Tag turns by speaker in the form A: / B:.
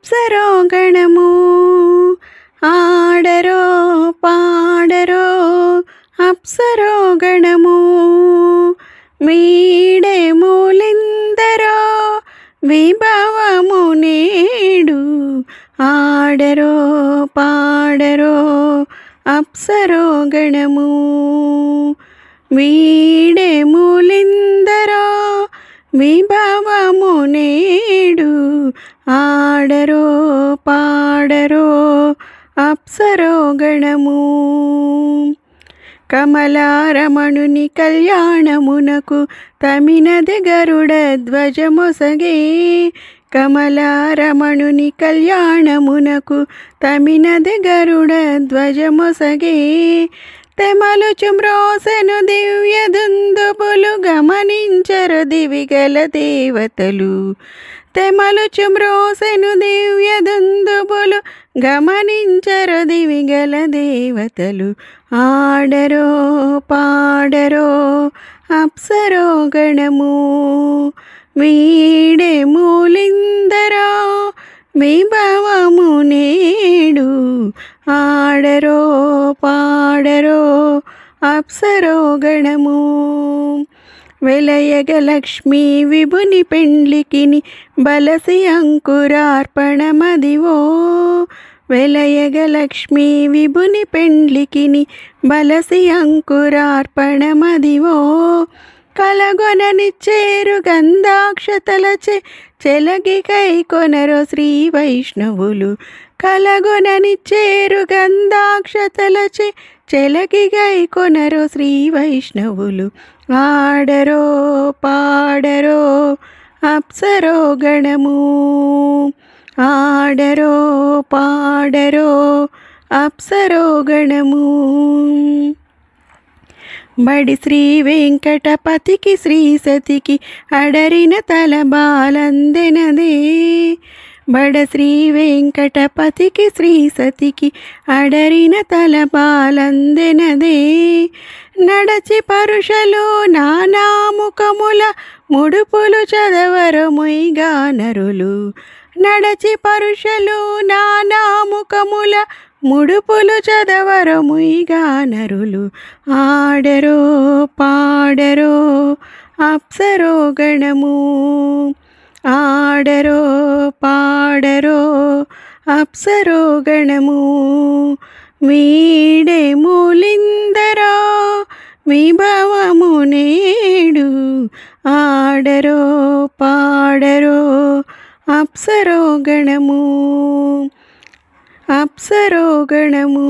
A: అప్సరో గణము ఆడరో పాడరో అప్సరో గణము మీడే మూలిందరో విభవము నేడు ఆడరో పాడరో అప్సరో గణము వీడే మూలిందరో విభవము నేడు ఆడరో పాడరో అప్సరో గణము కమలారమణుని కళ్యాణమునకు తమినది గరుడ ధ్వజమొసగే కమలారమణుని కళ్యాణమునకు తమినది గరుడ ధ్వజమొసగే తెమలుచు మ్రోసెను దివ్య దుందుబులు గమనించరు దివిగల దేవతలు తెమలుచు మ్రోసెను దివ్య దుందుబులు గమనించరు దివిగల దేవతలు ఆడరో పాడరో అప్సరో గణము వీడే మూలిందరో విభవము నేడు ఆడరో పాడరో అప్సరో గణము వెలయగ లక్ష్మీ విభుని పెండ్లికిని బలసి అంకురార్పణమదివో వెలయగ లక్ష్మీ విభుని పెండ్లికిని బలసి అంకురార్పణమదివో కలగొననిచ్చేరు గంధాక్షతలచే చెలగి కై కొనరో శ్రీ వైష్ణవులు కలగొననిచ్చేరు గంధాక్షతలచే చెలగి కై కొనరో శ్రీ వైష్ణవులు ఆడరో పాడరో అప్సరో గణము ఆడరో పాడరో అప్సరో గణము బడి శ్రీ వెంకటపతికి శ్రీ సతికి అడరిన తలబాలందెనదే బడ శ్రీ వెంకటపతికి శ్రీ సతికి అడరిన తలబాలందెనదే నడచి పరుషలు నానాముఖముల ముడుపులు చదవరు మొయ్గా నరులు నడచి పరుషలు నానాముఖముల ముడుపులు చదవరు మొయ్గా నరులు ఆడరో పాడరో అప్సరో గణము ఆడరో పాడరో అప్సరో గణము వీడే మూలిందరో విభవము నేడు ఆడరో పాడరో అప్సరో గణము అప్సరో గణము.